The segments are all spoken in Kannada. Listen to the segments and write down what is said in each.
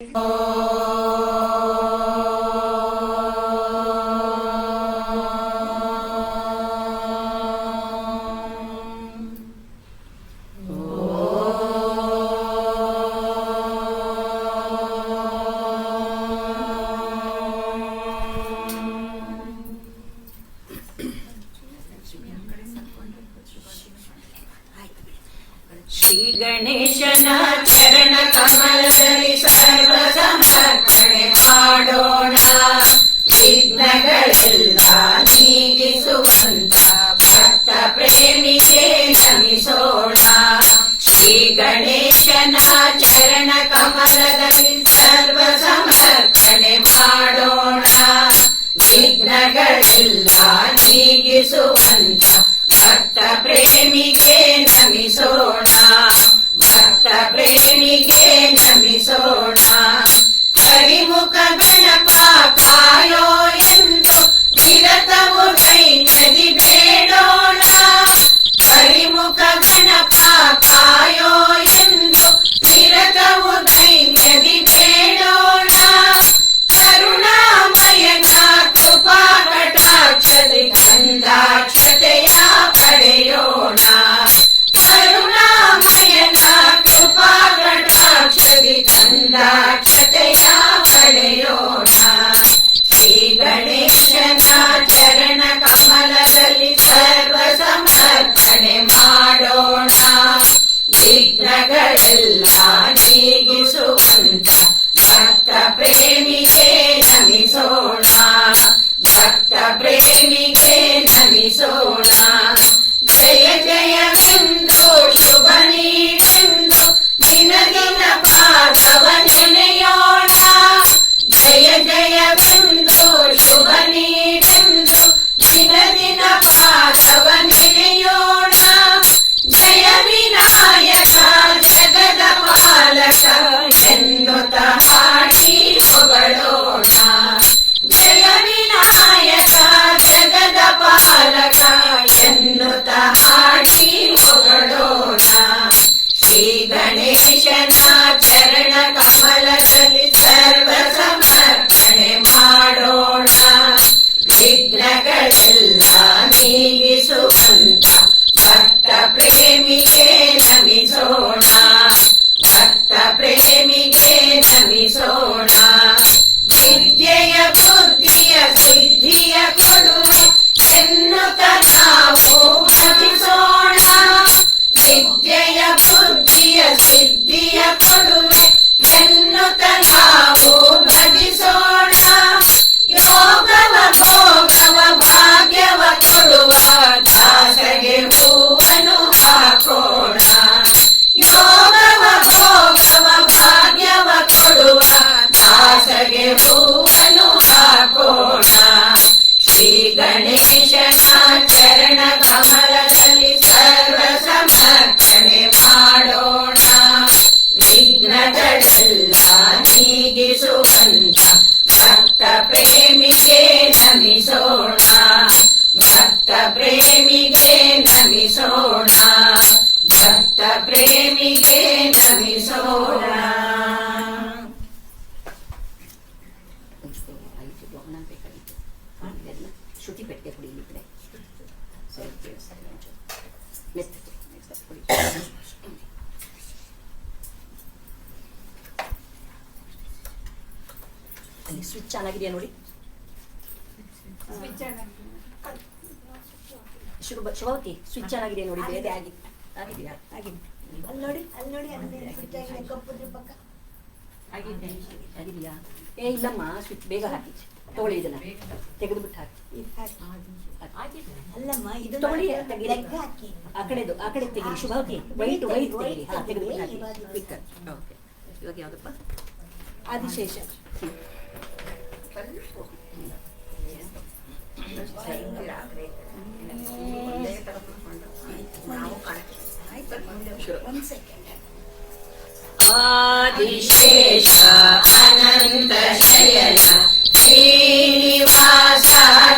ಶ್ರೀ ಗಣೇಶನ ಚರಣ ಕಮಲದಲ್ಲಿ ಸರ್ವ ಸಮರ್ಪಣೆ ಮಾಡೋಣ. ವಿಘ್ನಗಳೆಲ್ಲ ನೀಗಿಸುವಂತ ಭಕ್ತ ಪ್ರೇಮಿಗೆ ನಮಿಸೋಣ. ಶ್ರೀ ಗಣೇಶನ ಚರಣ ಕಮಲದಲ್ಲಿ ಸರ್ವ ಸಮರ್ಪಣೆ ಮಾಡೋಣ. ವಿಘ್ನಗಳೆಲ್ಲ ನೀಗಿಸುವಂತ ಭಕ್ತ ಪ್ರೇಮಿಗೆ ನಮಿಸೋಣ. ಭಕ್ತ ಪ್ರೇಮಿಗೆ ನಮಿಸೋಣ. ಕರಿಮುಖ ಗಣಪ ಕಾಯೋ ಎಂದು ನಿರತವು ದೈನ್ಯದಿ ಬೇಡೋಣ. ಕರಿಮುಖ ಗಣಪ ಕಾಯೋ ಎಂದು ನಿರತವು ದೈನ್ಯದಿ ಬೇಡೋಣ. ಕರುಣಾಮಯನ ಕೃಪಾ ಕಟಾಕ್ಷತೆ ಕಂದಾಕ್ಷತೆಯ ಪಡೆಯೋಣ. ಕರುಣಾಮಯನ ಕೃಪಾ ಕಟಾಕ್ಷತೆ ಕಂದಾಕ್ಷತೆಯ ಪಡೆಯೋಣ. ಶ್ರೀ ಗಣೇಶನ ಚರಣ ಕಮಲದಲ್ಲಿ ಸರ್ವ ಸಮರ್ಪಣೆ ಮಾಡೋಣ. ವಿಘ್ನಗಳೆಲ್ಲ ನೀಗಿಸುವಂತ ಭಕ್ತ ಪ್ರೇಮಿಗೆ ನಮಿಸೋಣ. ಭಕ್ತ ಪ್ರೇಮಿಗೆ ನಮಿಸೋಣ. ಜಯ ಜಯವೆಂದು ಶುಭ ನೀಡೆಂದು ದಿನ ದಿನ ಪಾದವ ನೆನೆಯೋಣ. ಜಯ ಜಯವೆಂದು ಶುಭ ನೀಡೆಂದು ದಿನ ದಿನ ಪಾದವ ನೆನೆಯೋಣ. ಜಯ ವಿನಾಯಕ ಜಗದ ಪಾಲಕ ಎನ್ನುತ್ತ ಹಾಡಿ ಹೊಗಳೋಣ. ಜಯ ವಿನಾಯಕ ಜಗದ ಪಾಲಕ ಎನ್ನುತ್ತ ಹಾಡಿ ಹೊಗಳೋಣ. ಶ್ರೀ ಗಣೇಶನ ಚರಣ ಕಮಲದಲ್ಲಿ ಸರ್ವ ಸಮರ್ಪಣೆ ಮಾಡೋಣ. ವಿಘ್ನಗಳೆಲ್ಲ ನೀಗಿಸುವಂತ ಭಕ್ತ ಪ್ರೇಮಿಗೆ ನಮಿಸೋಣ. ಭಕ್ತ ಪ್ರೇಮಿಗೆ ನಮಿಸೋಣ. ವಿದ್ಯೆಯ ಬುದ್ಧಿಯ ಸಿದ್ಧಿಯ ಕೊಡುವೆ ಎನ್ನುತ್ತ ನಾವು ಭಜಿಸೋಣ. ವಿದ್ಯೆಯ ಬುದ್ಧಿಯ ಸಿದ್ಧಿಯ ಕೊಡುವೆ ಎನ್ನುತ್ತ ನಾವು ಭಜಿಸೋಣ. ಯೋಗವ ಭೋಗವ ಭಾಗ್ಯವ ಕೊಡುವ ದಾಸಗೆ ಹೂವನ್ನು ಹಾಕೋಣ. ಯೋಗವ ಭೋಗವ ಭಾಗ್ಯವ ಕೊಡುವ ದಾಸಗೆ ಹೂವನ್ನು ಹಾಕೋಣ. ಶ್ರೀ ಗಣೇಶನ ಚರಣ ಕಮಲದಲ್ಲಿ ಸರ್ವ ಸಮರ್ಪಣೆ ಮಾಡೋಣ. ವಿಘ್ನಗಳೆಲ್ಲ ನೀಗಿಸುವಂತ ಭಕ್ತ ಪ್ರೇಮಿಗೆ ನಮಿಸೋಣ. ಭಕ್ತ ಪ್ರೇಮಿಗೆ ನಮಿಸೋಣ. ಭಕ್ತ ಪ್ರೇಮಿಗೆ ನಮಿಸೋಣ. ಶ್ರುತಿ ಪೆಟ್ಟಿಗೆ ಕುಡಿಲಿಕ್ಕೆ ಅಲ್ಲಿ ಸ್ವಿಚ್ ಆನ್ ಆಗಿದೆಯಾ ನೋಡಿ. ಶುಭವತಿ ಸ್ವಿಚ್ ಆನ್ ಆಗಿದೆ ನೋಡಿ. ಬೇರೆ ಆಗಿದೆಯಾ? ಆಗಿದೆ. ಅಲ್ಲಿ ನೋಡಿ ಪಕ್ಕ ಆಗಿದೆಯಾ? ಇಲ್ಲಮ್ಮ, ಸ್ವಿಚ್ ಬೇಗ ಹಾಕಿ ತಗೊಳ್ಳಿ. ಇದನ್ನ ತೆಗೆದು ಬಿಟ್ಟು ಹಾಕಿ. ಅಲ್ಲಮ್ಮ, ಇದು ತಗೊಳ್ಳಿ, ಹಾಕಿ. ಆ ಕಡೆ ತೆಗೀರಿ. ಶುಭವತಿ ವೈಟ್ ತೆಗೀರಿ. ತೆಗೆದು ಬಿಟ್ಟು ಹಾಕಿ. ಇವಾಗ ಯಾವ್ದಪ್ಪ? ಆದಿಶೇಷ. ಆದಿಶೇಷ ಅನಂತ ಶಯನ ಶ್ರೀನಿವಾಸ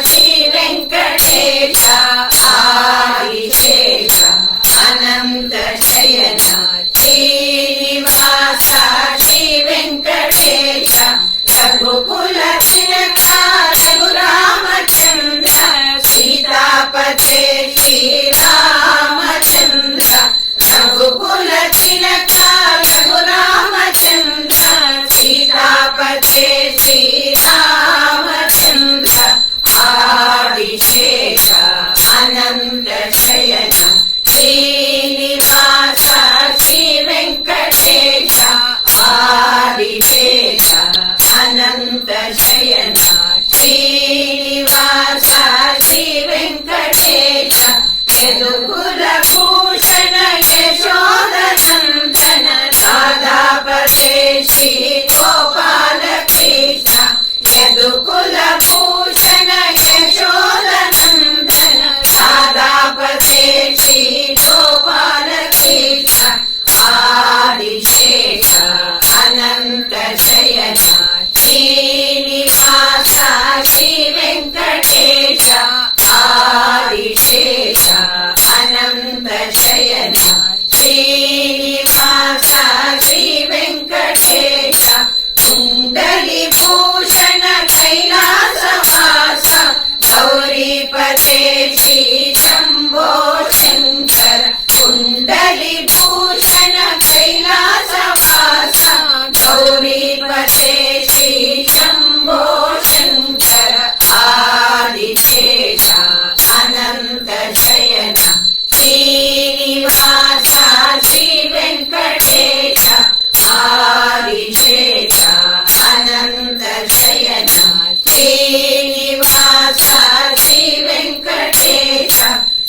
ಶ್ರೀ ವೆಂಕಟೇಶ. ಆದಿಶೇಷ ಅನಂತ ಶಯನ ಶ್ರೀನಿವಾಸ ಶ್ರೀ ವೆಂಕಟೇಶ. सीतापते श्रीरामचन्द्र रघुकुल तिलक रघुरामचन्द्र सीतापते श्रीरामचन्द्र आदिशेष अनन्त शयन श्रीनिवास श्रीवेङ्कटेश आदिशेष अनन्त शयन श्रीनिवास श्रीवेङ्कटेश यदुकुलभूषण यशोदनन्दन राधापते श्रीगोपालकृष्ण यदुकुलभूषण यशोदनन्दन राधापते श्रीगोपालकृष्ण आदिशेष अनन्त शयन श्रीनिवास श्रीवेङ्कटेश आदिशेष अनन्त शयन श्रीनिवास श्रीवेङ्कटेश कुण्डलीभूषण कैलासवास गौरीपते श्रीशम्भो शङ्कर कुण्डलीभूषण कैलासवास गौरीपते श्रीशम्भो शङ्कर आदिशेष अनन्त शयन श्रीनिवास श्रीवेङ्कटेश आदिशेष अनन्त शयन श्रीनिवास श्रीवेङ्कटेश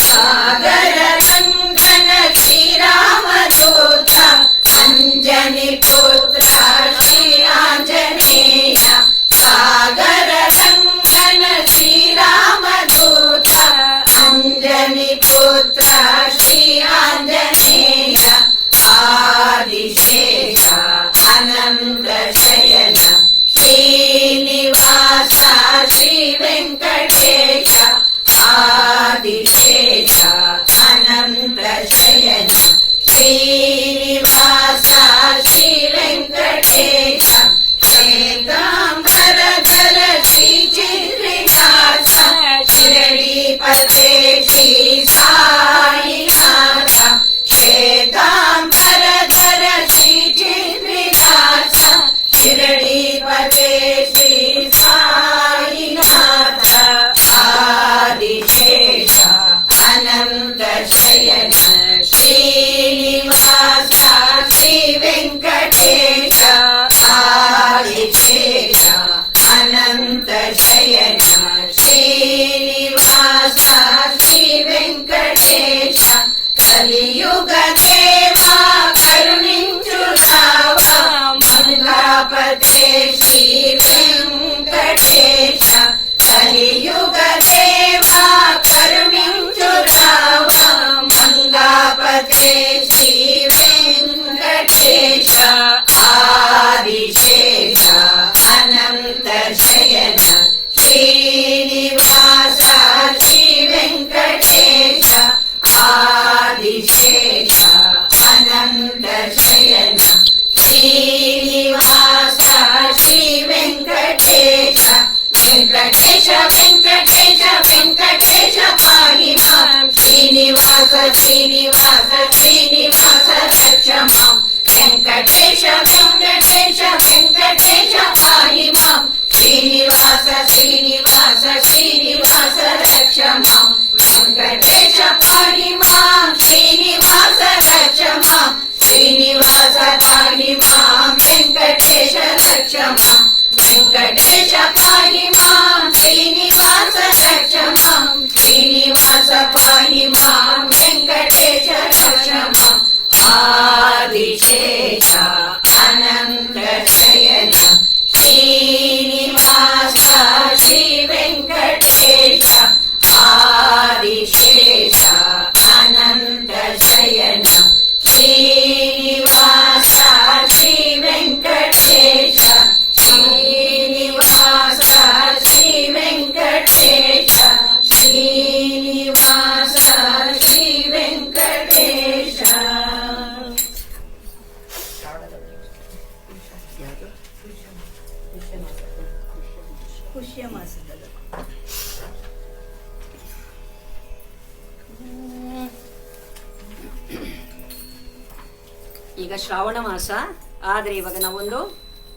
सागररङ्गन श्रीरामदूत अञ्जनिपुत्र श्रीराञ्जनेय सागररङ्गन श्रीरामदूत अञ्जनिपुत्र श्रीराञ्जनेय आदिशेष अनन्त शयन श्रीनिवास श्रीवेङ्कटेश आदिशेष अनन्त शयन श्रीनिवास श्रीवेङ्कटेश श्वेताम्बरधर श्रीचिद्विलास शिरडीपते श्री साईनाथ श्वेताम्बरधर श्रीचिद्विलास शिरडीपते श्री साईनाथ आदिशेष अनन्त शयन श्रीनिवास श्रीवेङ्कटेश आदिशेष अनन्त शयन श्रीनिवास श्रीवेङ्कटेश कलियुगदेवा करुणिञ्चुरावा मङ्गलापते श्रीवेङ्कटेश कलियुगदेवा करुणिञ्चुरावा मङ्गलापते श्रीवेङ्कटेश आदिशेष अनन्त शयन श्रीनिवास श्रीवेङ्कटेश आदिशेष अनन्त शयन श्रीनिवास श्रीवेङ्कटेश वेङ्कटेश वेङ्कटेश वेङ्कटेश पाहि मां श्रीनिवास श्रीनिवास श्रीनिवास रक्ष मां वेङ्कटेश वेङ्कटेश वेङ्कटेश पाहि मां श्रीनिवास श्रीनिवास श्रीनिवास रक्ष मां वेङ्कटेश पाहि मां श्रीनिवास रक्ष मां श्रीनिवास पाहि मां वेङ्कटेश रक्ष मां वेङ्कटेश पाहि मां श्रीनिवास रक्ष मां श्रीनिवास पाहि मां वेङ्कटेश रक्ष मां आदिशेष अनन्त शयन श्रीनिवास श्रीवेङ्कटेश आदिशेष अनन्त शयन श्रीनिवास श्रीवेङ्कटेश श्रीनिवास श्रीवेङ्कटेश श्रीनिवास श्रीवेङ्कटेश पुष्य मासದಲ್ಲಿ ಈಗ ಶ್ರಾವಣ ಮಾಸ ಆದರೆ ಇವಾಗ ನಾವೊಂದು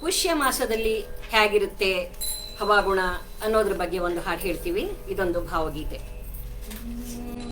ಪುಷ್ಯ ಮಾಸದಲ್ಲಿ ಹೇಗಿರುತ್ತೆ ಹವಾಗುಣ ಅನ್ನೋದ್ರ ಬಗ್ಗೆ ಒಂದು ಹಾಡು ಹೇಳ್ತೀವಿ. ಇದೊಂದು ಭಾವಗೀತೆ.